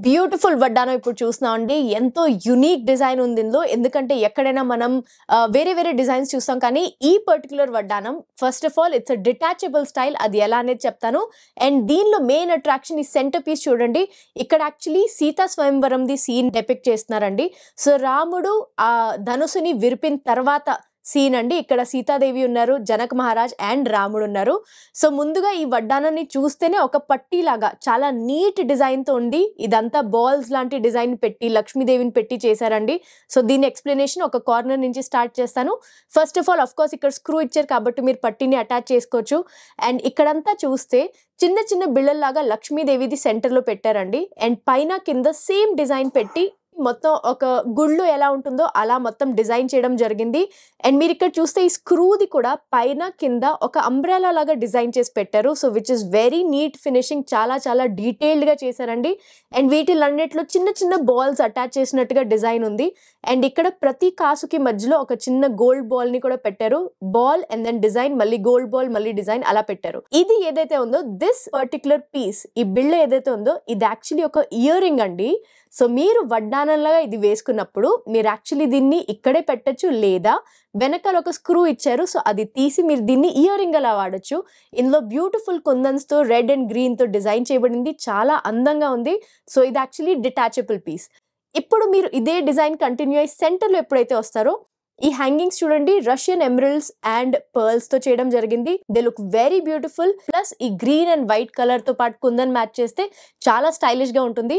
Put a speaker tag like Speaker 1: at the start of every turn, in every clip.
Speaker 1: Beautiful వడ్డానం ఇప్పుడు చూస్తున్నామండి. ఎంతో యూనిక్ డిజైన్ ఉంది ఇందులో. ఎందుకంటే ఎక్కడైనా మనం వేరే వేరే డిజైన్స్ చూస్తాం. కానీ ఈ పర్టిక్యులర్ వడ్డానం first of all it's detachable style. అది ఎలా అనేది చెప్తాను. అండ్ దీనిలో మెయిన్ అట్రాక్షన్ ఈ సెంటర్ పీస్ చూడండి. ఇక్కడ యాక్చువల్లీ సీతా స్వయంవరంది సీన్ డెపిక్ట్ చేస్తున్నారండి. సో రాముడు ఆ ధనుసుని విరిపిన తర్వాత సీన్ అండి. ఇక్కడ సీతాదేవి ఉన్నారు, జనక మహారాజ్ అండ్ రాముడు ఉన్నారు. సో ముందుగా ఈ వడ్డానాన్ని చూస్తేనే ఒక పట్టీ లాగా చాలా నీట్ డిజైన్ తో ఉంది. ఇదంతా బాల్స్ లాంటి డిజైన్ పెట్టి లక్ష్మీదేవిని పెట్టి చేశారండి. సో దీని ఎక్స్ప్లెనేషన్ ఒక కార్నర్ నుంచి స్టార్ట్ చేస్తాను. ఫస్ట్ ఆఫ్ ఆల్ కోర్స్ ఇక్కడ స్క్రూ ఇచ్చారు కాబట్టి మీరు పట్టీని అటాచ్ చేసుకోవచ్చు. అండ్ ఇక్కడంతా చూస్తే చిన్న చిన్న బిళ్ళల్లాగా లక్ష్మీదేవిది సెంటర్ లో పెట్టారండి. అండ్ పైన కింద సేమ్ డిజైన్ పెట్టి మొత్తం ఒక గుళ్ళు ఎలా ఉంటుందో అలా మొత్తం డిజైన్ చేయడం జరిగింది. అండ్ మీరు ఇక్కడ చూస్తే ఈ స్క్రూది కూడా పైన కింద ఒక అంబ్రెలా లాగా డిజైన్ చేసి పెట్టారు. So which is very neat finishing. చాలా చాలా డీటెయిల్డ్ గా చేశారండి. అండ్ వీటిలన్నిటిలో చిన్న చిన్న బాల్స్ అటాచ్ చేసినట్టుగా డిజైన్ ఉంది. అండ్ ఇక్కడ ప్రతి కాసుకి మధ్యలో ఒక చిన్న గోల్డ్ బాల్ ని కూడా పెట్టారు. బాల్ అండ్ దెన్ డిజైన్, మళ్ళీ గోల్డ్ బాల్, మళ్ళీ డిజైన్ అలా పెట్టారు. ఇది ఏదైతే ఉందో దిస్ పర్టిక్యులర్ పీస్, ఈ బిళ్ళ ఏదైతే ఉందో ఇది యాక్చువల్లీ ఒక ఇయర్ రింగ్ అండి. సో మీరు వడ్డానంలాగా ఇది వేసుకున్నప్పుడు మీరు యాక్చువల్లీ దీన్ని ఇక్కడే పెట్టచ్చు, లేదా వెనకాల ఒక స్క్రూ ఇచ్చారు. సో అది తీసి మీరు దీన్ని ఇయర్ రింగ్ అలా వాడచ్చు. ఇందులో బ్యూటిఫుల్ కుందన్స్ తో రెడ్ అండ్ గ్రీన్ తో డిజైన్ చేయబడింది. చాలా అందంగా ఉంది. సో ఇది యాక్చువల్లీ డిటాచబుల్ పీస్. ఇప్పుడు మీరు ఇదే డిజైన్ కంటిన్యూ అయ్యి సెంటర్ లో ఎప్పుడైతే వస్తారో ఈ హ్యాంగింగ్స్ చూడండి, రష్యన్ ఎమరల్డ్స్ అండ్ పర్ల్స్ తో చేయడం జరిగింది. They look very beautiful. Plus ఈ గ్రీన్ అండ్ వైట్ కలర్ తో పాటు కుందన్ మ్యాచ్ చేస్తే చాలా స్టైలిష్ గా ఉంటుంది.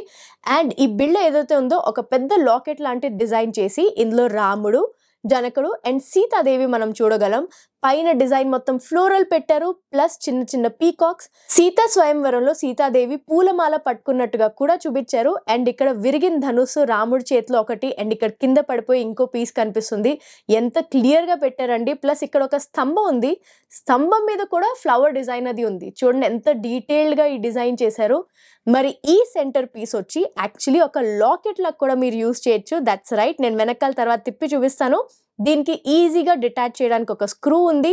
Speaker 1: అండ్ ఈ బిళ్ళ ఏదైతే ఉందో ఒక పెద్ద లాకెట్ లాంటి డిజైన్ చేసి ఇందులో రాముడు, జనకుడు అండ్ సీతాదేవి మనం చూడగలం. పైన డిజైన్ మొత్తం ఫ్లోరల్ పెట్టారు. ప్లస్ చిన్న చిన్న పీకాక్స్. సీతా స్వయంవరంలో సీతాదేవి పూలమాల పట్టుకున్నట్టుగా కూడా చూపించారు. అండ్ ఇక్కడ విరిగిన ధనుసు రాముడి చేతిలో ఒకటి, అండ్ ఇక్కడ కింద పడిపోయి ఇంకో పీస్ కనిపిస్తుంది. ఎంత క్లియర్ గా పెట్టారండి. ప్లస్ ఇక్కడ ఒక స్తంభం ఉంది. స్తంభం మీద కూడా ఫ్లవర్ డిజైన్ అది ఉంది. చూడండి ఎంత డీటెయిల్డ్ గా ఈ డిజైన్ చేశారు. మరి ఈ సెంటర్ పీస్ వచ్చి యాక్చువల్లీ ఒక లాకెట్ లాగా కూడా మీరు యూజ్ చేయొచ్చు. That's right. నేను వెనకాల తర్వాత తిప్పి చూపిస్తాను. దీనికి ఈజీగా డిటాచ్ చేయడానికి ఒక స్క్రూ ఉంది.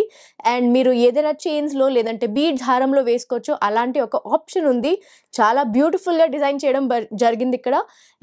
Speaker 1: అండ్ మీరు ఏదైనా చైన్స్ లో లేదంటే బీడ్స్ హారంలో వేసుకోవచ్చు. అలాంటి ఒక ఆప్షన్ ఉంది. చాలా బ్యూటిఫుల్ గా డిజైన్ చేయడం జరిగింది ఇక్కడ.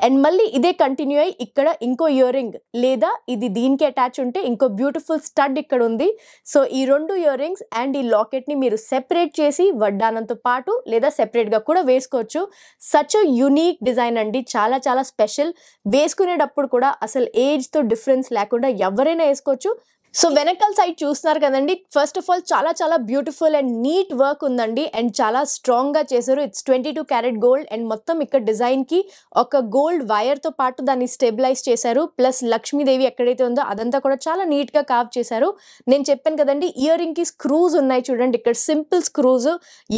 Speaker 1: అండ్ మళ్ళీ ఇదే కంటిన్యూ అయ్యి ఇక్కడ ఇంకో ఇయర్ రింగ్, లేదా ఇది దీనికి అటాచ్ ఉంటే ఇంకో బ్యూటిఫుల్ స్టడ్ ఇక్కడ ఉంది. సో ఈ రెండు ఇయర్ రింగ్స్ అండ్ ఈ లాకెట్ ని మీరు సెపరేట్ చేసి వడ్డానంతో పాటు లేదా సెపరేట్ గా కూడా వేసుకోవచ్చు. సచ్ యూనిక్ డిజైన్ అండి. చాలా చాలా స్పెషల్. వేసుకునేటప్పుడు కూడా అసలు ఏజ్ తో డిఫరెన్స్ లేకుండా ఎవరైనా వేసుకోవచ్చు. సో వెనకాల సైడ్ చూస్తున్నారు కదండి. ఫస్ట్ ఆఫ్ ఆల్ చాలా చాలా బ్యూటిఫుల్ అండ్ నీట్ వర్క్ ఉందండి. అండ్ చాలా స్ట్రాంగ్ గా చేశారు. It's 22 carat gold. అండ్ మొత్తం ఇక్కడ డిజైన్ కి ఒక గోల్డ్ వైర్ తో పాటు దాన్ని స్టెబిలైజ్ చేశారు. ప్లస్ లక్ష్మీదేవి ఎక్కడైతే ఉందో అదంతా కూడా చాలా నీట్ గా కార్వ్ చేశారు. నేను చెప్పాను కదండి, ఇయర్ రింగ్ కి స్క్రూస్ ఉన్నాయి చూడండి. ఇక్కడ సింపుల్ స్క్రూస్,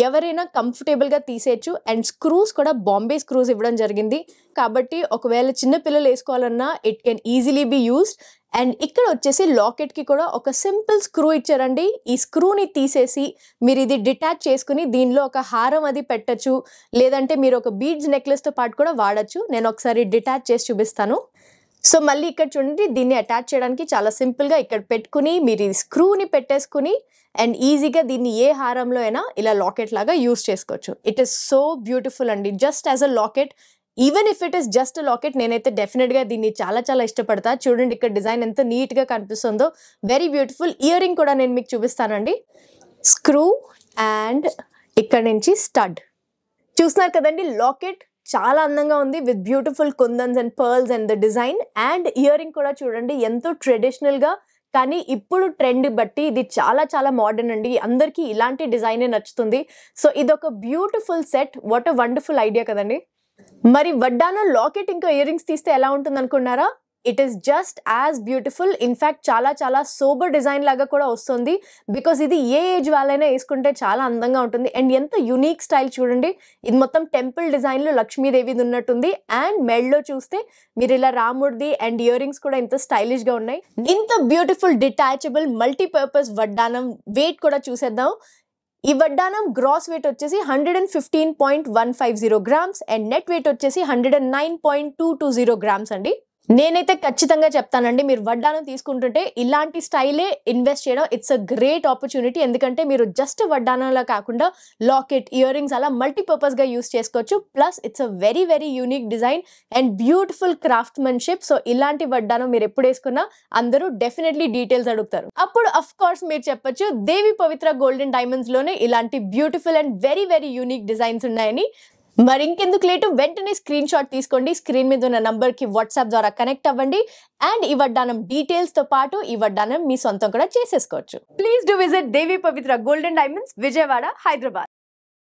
Speaker 1: ఎవరైనా కంఫర్టబుల్ గా తీసేయచ్చు. అండ్ స్క్రూస్ కూడా బాంబే స్క్రూస్ ఇవ్వడం జరిగింది. కాబట్టి ఒకవేళ చిన్న పిల్లలు వేసుకోవాలన్నా it can easily be used. And ఇక్కడ వచ్చేసి లాకెట్ కి కూడా ఒక సింపుల్ స్క్రూ ఇచ్చారండి. ఈ స్క్రూని తీసేసి మీరు ఇది డిటాచ్ చేసుకుని దీనిలో ఒక హారం అది పెట్టచ్చు, లేదంటే మీరు ఒక బీడ్స్ నెక్లెస్ తో పాటు కూడా వాడచ్చు. నేను ఒకసారి డిటాచ్ చేసి చూపిస్తాను. సో మళ్ళీ ఇక్కడ చూడండి, దీన్ని అటాచ్ చేయడానికి చాలా సింపుల్ గా ఇక్కడ పెట్టుకుని మీరు ఈ స్క్రూని పెట్టేసుకుని అండ్ ఈజీగా దీన్ని ఏ హారంలో అయినా ఇలా లాకెట్ లాగా యూస్ చేసుకోవచ్చు. ఇట్ ఈస్ సో బ్యూటిఫుల్ అండి. Just as a locket, even if it is just locket, నేనైతే డెఫినెట్ గా దీన్ని చాలా చాలా ఇష్టపడతా. చూడండి ఇక్కడ డిజైన్ ఎంత నీట్ గా కనిపిస్తుందో. Very beautiful. ఇయర్ రింగ్ కూడా నేను మీకు చూపిస్తానండి. స్క్రూ అండ్ ఇక్కడ నుంచి స్టడ్ చూస్తున్నారు కదండి. లాకెట్ చాలా అందంగా ఉంది with beautiful kundans and pearls and the design. And ear ring కూడా చూడండి ఎంతో ట్రెడిషనల్ గా, కానీ ఇప్పుడు ట్రెండ్ బట్టి ఇది చాలా చాలా మోడర్న్ అండి. అందరికీ ఇలాంటి డిజైనే నచ్చుతుంది. సో ఇదొక beautiful set. What a wonderful idea కదండి. మరి వడ్డానం లాకెట్ ఇంకా ఇయర్ రింగ్స్ తీస్తే ఎలా ఉంటుంది అనుకున్నారా? It is just as beautiful. In fact చాలా చాలా సోబర్ డిజైన్ లాగా కూడా వస్తుంది. బికాస్ ఇది ఏ ఏజ్ వాళ్ళైనా వేసుకుంటే చాలా అందంగా ఉంటుంది. అండ్ ఎంత యునిక్ స్టైల్ చూడండి. ఇది మొత్తం టెంపుల్ డిజైన్ లో లక్ష్మీదేవిది ఉన్నట్టుంది. అండ్ మెడలో చూస్తే మీరు ఇలా రాముడిది అండ్ ఇయర్ రింగ్స్ కూడా ఎంత స్టైలిష్ గా ఉన్నాయి. ఇంత బ్యూటిఫుల్ డిటాచబుల్ మల్టీపర్పస్ వడ్డానం వెయిట్ కూడా చూసేద్దాం. ఈ వడ్డానం గ్రాస్ వెయిట్ వచ్చేసి 115.150 గ్రామ్స్ అండ్ నెట్ వెయిట్ వచ్చేసి 109.220 గ్రామ్స్ అండి. నేనైతే ఖచ్చితంగా చెప్తానండి. మీరు వడ్డానం తీసుకుంటుంటే ఇలాంటి స్టైలే ఇన్వెస్ట్ చేయడం ఇట్స్ అ గ్రేట్ ఆపర్చునిటీ. ఎందుకంటే మీరు జస్ట్ వడ్డానంలా కాకుండా లాకెట్, ఇయర్ రింగ్స్ అలా మల్టీపర్పస్‌గా యూజ్ చేసుకోవచ్చు. Plus it's a very very unique design and beautiful craftsmanship. So, ఇలాంటి వడ్డానం మీరెప్పుడేసుకున్నా అందరూ డెఫినైట్‌లీ డీటెయిల్స్ అడుగుతారు. అప్పుడు ఆఫ్ కోర్స్ మీరు చెప్పొచ్చు దేవి పవిత్ర గోల్డెన్ డైమండ్స్‌లోనే ఇలాంటి beautiful and very very unique designs ఉన్నాయని. మరింకెందుకు లేటు వెంటనే స్క్రీన్ షాట్ తీసుకోండి. స్క్రీన్ మీద ఉన్న నంబర్‌కి వాట్సాప్ ద్వారా కనెక్ట్ అవ్వండి. అండ్ ఈ వడ్డానం డీటెయిల్స్‌తో పాటు ఈ వడ్డానం మీ సొంతం కూడా చేసేసుకోవచ్చు. Please do visit Devi Pavitra golden diamonds, Vijayawada, Hyderabad.